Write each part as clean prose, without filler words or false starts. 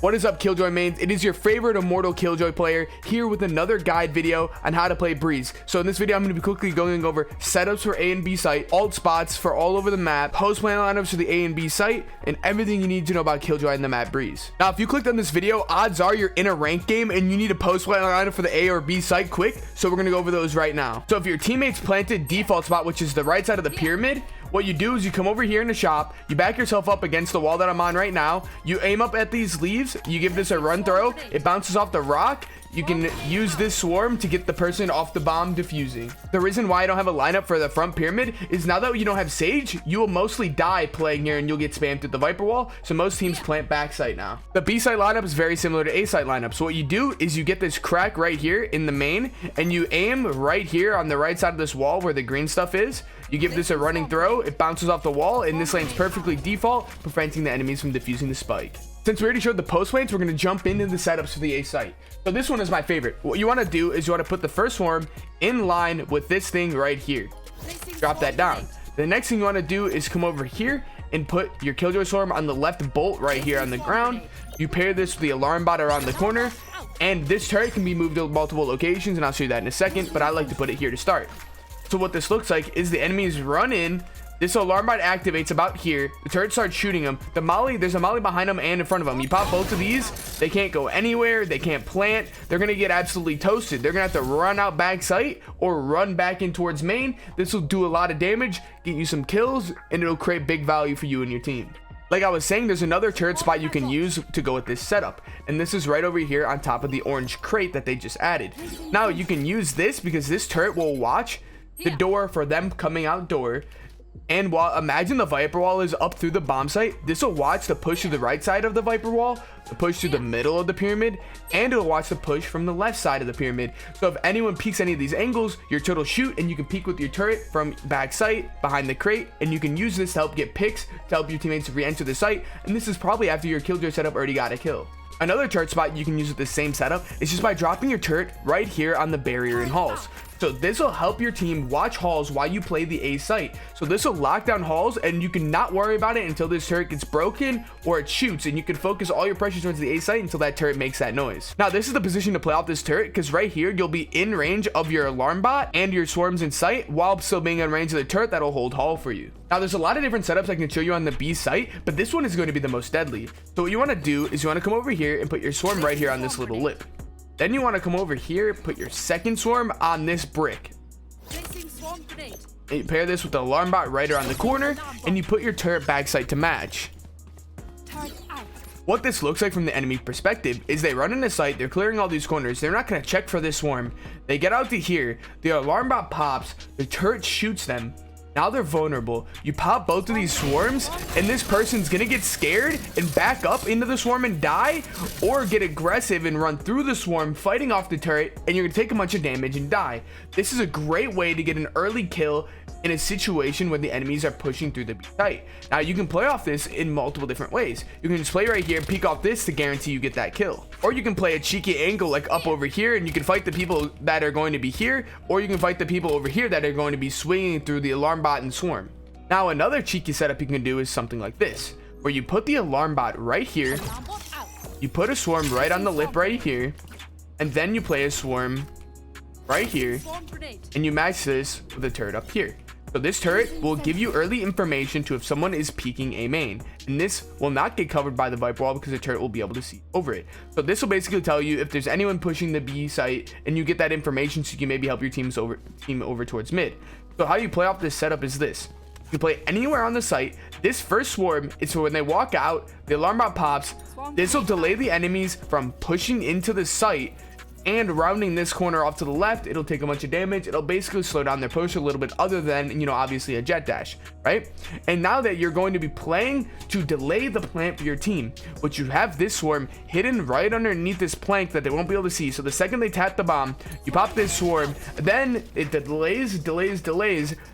What is up, Killjoy mains? It is your favorite Immortal Killjoy player here with another guide video on how to play Breeze. So in this video, I'm going to be quickly going over setups for A and B site, alt spots for all over the map, post plan lineups for the A and B site, and everything you need to know about Killjoy and the map Breeze. Now, if you clicked on this video, odds are you're in a ranked game and you need a post plan lineup for the A or B site quick. So we're going to go over those right now. So if your teammates planted default spot, which is the right side of the pyramid, what you do is you come over here in the shop, you back yourself up against the wall that I'm on right now, you aim up at these leaves, you give this a run throw, it bounces off the rock. You can use this swarm to get the person off the bomb defusing. The reason why I don't have a lineup for the front pyramid is now that you don't have Sage, you will mostly die playing here and you'll get spammed with the Viper wall. So most teams plant back site now. The B site lineup is very similar to A site lineup. So what you do is you get this crack right here in the main and you aim right here on the right side of this wall where the green stuff is. You give this a running throw, it bounces off the wall, and this lands perfectly default, preventing the enemies from defusing the spike. Since we already showed the post plants, we're going to jump into the setups for the A site. So this one is my favorite. What you want to do is you want to put the first swarm in line with this thing right here. Drop that down. The next thing you want to do is come over here and put your Killjoy swarm on the left bolt right here on the ground. You pair this with the alarm bot around the corner, and this turret can be moved to multiple locations, and I'll show you that in a second, but I like to put it here to start. So what this looks like is the enemies run in, this alarm bot activates about here, the turret starts shooting them, there's a molly behind them and in front of them. You pop both of these, they can't go anywhere, they can't plant, they're gonna get absolutely toasted. They're gonna have to run out back site or run back in towards main. This will do a lot of damage, get you some kills, and it'll create big value for you and your team. Like I was saying, there's another turret spot you can use to go with this setup, and this is right over here on top of the orange crate that they just added. Now you can use this because this turret will watch the door for them coming outdoor, and while imagine the Viper wall is up through the bomb site, this will watch the push to the right side of the Viper wall, the push to the middle of the pyramid, and it'll watch the push from the left side of the pyramid. So if anyone peeks any of these angles, your turret will shoot, and you can peek with your turret from back site behind the crate, and you can use this to help get picks to help your teammates re-enter the site. And this is probably after your Killjoy setup already got a kill. Another turret spot you can use with the same setup is just by dropping your turret right here on the barrier in halls. So this will help your team watch halls while you play the A site. So this will lock down halls, and you can not worry about it until this turret gets broken or it shoots, and you can focus all your pressure towards the A site until that turret makes that noise. Now this is the position to play off this turret, because right here you'll be in range of your alarm bot and your swarms in sight while still being in range of the turret that'll hold hall for you. Now there's a lot of different setups I can show you on the B site, but this one is going to be the most deadly. So what you want to do is you want to come over here and put your swarm right here on this little lip. Then you want to come over here, put your second swarm on this brick. And you pair this with the alarm bot right around the corner, and you put your turret backside to match. What this looks like from the enemy perspective is they run into sight, they're clearing all these corners, they're not going to check for this swarm. They get out to here, the alarm bot pops, the turret shoots them. Now they're vulnerable. You pop both of these swarms, and this person's gonna get scared and back up into the swarm and die, or get aggressive and run through the swarm fighting off the turret, and you're gonna take a bunch of damage and die. This is a great way to get an early kill in a situation when the enemies are pushing through the B site. Now you can play off this in multiple different ways. You can just play right here and peek off this to guarantee you get that kill, or you can play a cheeky angle like up over here, and you can fight the people that are going to be here, or you can fight the people over here that are going to be swinging through the alarm bot and swarm. Now another cheeky setup you can do is something like this, where you put the alarm bot right here, you put a swarm right on the lip right here, and then you play a swarm right here, and you match this with a turret up here. So this turret will give you early information to if someone is peeking a main, and this will not get covered by the Viper wall because the turret will be able to see over it. So this will basically tell you if there's anyone pushing the B site, and you get that information so you can maybe help your team over towards mid. So how you play off this setup is this. You play anywhere on the site. This first swarm is for when they walk out, the alarm bot pops. This will delay the enemies from pushing into the site, and rounding this corner off to the left, it'll take a bunch of damage. It'll basically slow down their push a little bit, other than, you know, obviously a jet dash, right? And now that you're going to be playing to delay the plant for your team, but you have this swarm hidden right underneath this plank that they won't be able to see. So the second they tap the bomb, you pop this swarm, then it delays,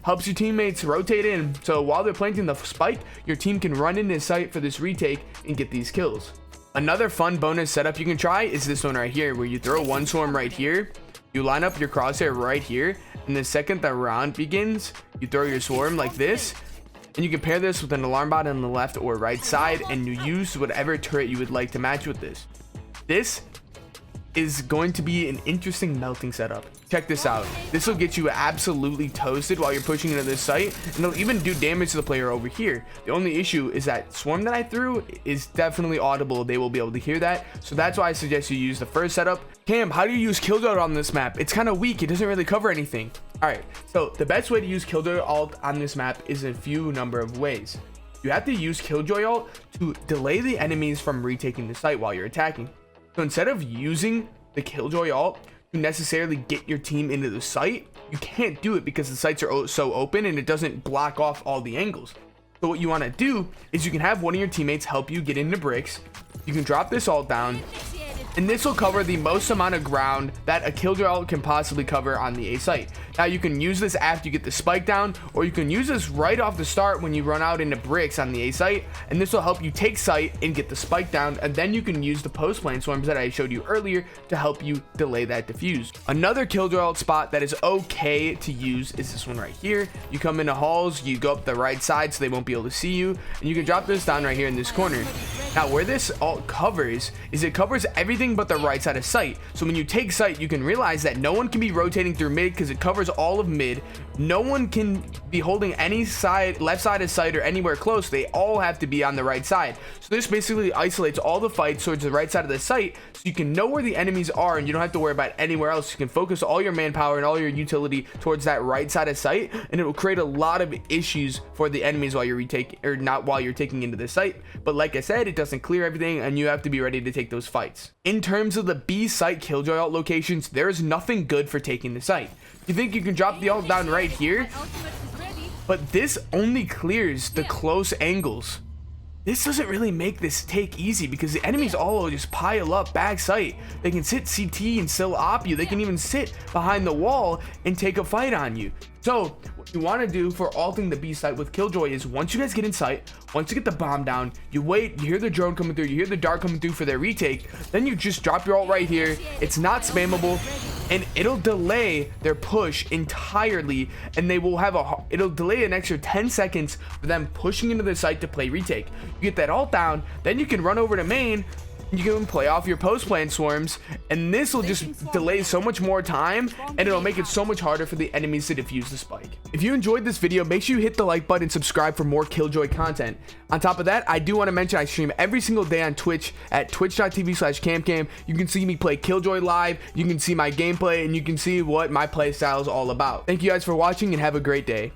helps your teammates rotate in. So while they're planting the spike, your team can run into sight for this retake and get these kills. Another fun bonus setup you can try is this one right here, where you throw one swarm right here, you line up your crosshair right here, and the second the round begins, you throw your swarm like this, And you can pair this with an alarm bot on the left or right side, and you use whatever turret you would like to match with this. This is going to be an interesting melting setup. Check this out. This will get you absolutely toasted while you're pushing into this site, and it'll even do damage to the player over here. The only issue is that swarm that I threw is definitely audible. They will be able to hear that, so that's why I suggest you use the first setup. Cam, how do you use Killjoy on this map? It's kind of weak. It doesn't really cover anything. All right, so the best way to use Killjoy ult on this map is a few number of ways. You have to use Killjoy ult to delay the enemies from retaking the site while you're attacking. So instead of using the Killjoy ult to necessarily get your team into the site, you can't do it because the sites are so open and it doesn't block off all the angles. So what you want to do is you can have one of your teammates help you get into bricks. You can drop this ult down, and this will cover the most amount of ground that a Killjoy ult can possibly cover on the A site. Now you can use this after you get the spike down, or you can use this right off the start when you run out into bricks on the A site, and this will help you take site and get the spike down, and then you can use the post plant swarms that I showed you earlier to help you delay that diffuse. Another Killjoy ult spot that is okay to use is this one right here. You come into halls, you go up the right side so they won't be able to see you, and you can drop this down right here in this corner. Now where this ult covers is it covers everything but the right side of sight. So when you take sight, you can realize that no one can be rotating through mid because it covers all of mid. No one can be holding any side, left side of sight or anywhere close. They all have to be on the right side. So this basically isolates all the fights towards the right side of the site, so you can know where the enemies are and you don't have to worry about anywhere else. You can focus all your manpower and all your utility towards that right side of sight, and it will create a lot of issues for the enemies while you're retaking, or not while you're taking into the site. But like I said, it doesn't clear everything and you have to be ready to take those fights. In terms of the B site Killjoy ult locations, there is nothing good for taking the site. You think you can drop the ult down right here, but this only clears the close angles. This doesn't really make this take easy because the enemies all will just pile up back site. They can sit CT and still op you. They can even sit behind the wall and take a fight on you. So what you want to do for ulting the B site with Killjoy is once you guys get in sight, once you get the bomb down, you wait, you hear the drone coming through, you hear the dart coming through for their retake, then you just drop your ult right here. It's not spammable, and it'll delay their push entirely, and they will have it'll delay an extra 10 seconds for them pushing into the site to play retake. You get that ult down, then you can run over to main. You can play off your post plant swarms, and this will just delay so much more time, and it'll make it so much harder for the enemies to defuse the spike. If you enjoyed this video, make sure you hit the like button and subscribe for more Killjoy content. On top of that, I do want to mention I stream every single day on Twitch at twitch.tv/CaMbCaMb. You can see me play Killjoy live, you can see my gameplay, and you can see what my play style is all about. Thank you guys for watching and have a great day.